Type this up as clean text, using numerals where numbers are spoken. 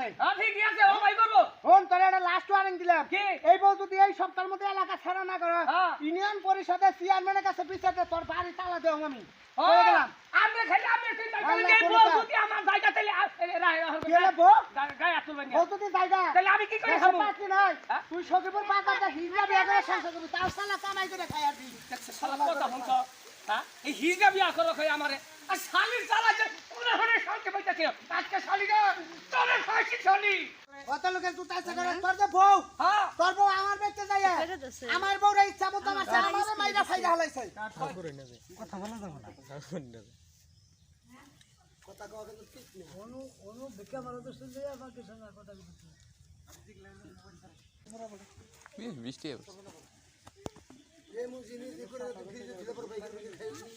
পারে ঠিকই আছে ও ভাই করবো ফোন তোরে একটা লাস্ট ওয়ার্নিং দিলাম কি? এই বউ যদি এই সপ্তাহের মধ্যে এলাকা ছাড়া না করো হ্যাঁ। ইউনিয়ন পরিষদের চেয়ারম্যানের কাছে বিচারতে তোর বাড়ি তালা দেও আমি ও, হয়ে গেলাম আমরা খালি আমি চিন্তা করি আল্লাহ যে করে বউ দাও। যদি আমার জায়গা তাহলে কি হলো বউ? গায়ে হাত তুলবেন না। বউ যদি জায়গা তাহলে আমি কি করে দেশে খাবো? পাচ্ছি নাই হ্যাঁ? তুই সকিপুর পাতাটা হিজড়া বিয়া করে সংসার করবি তার সালা কামাই করে খাই আর দিই দেখছে শালা কথা শুনছো? হ্যাঁ? এই হিজড়া বিয়া করো খাই আমারে। আর শালির জ্বালা যে কোনে কোনে শালকে বইতাছে। আজকে শালিরা তোরে ফাঁসি শালি। কত লোকের তুই তাইছে করে তোর যে বউ হ্যাঁ। তোর বউ আমার বেঁচে যায় আমার বউরে ইচ্ছা মতো মারছে আমারে মাইরা ফাইরা হলাইছে কথা কওয়া কিন্তু ঠিক নেই অনু দেখে আমার তো শুনলে আমার কিছু না কথা বৃষ্টি এই মুজিনি করে ফ্রিজে দিলে পর বাইকে খাইছি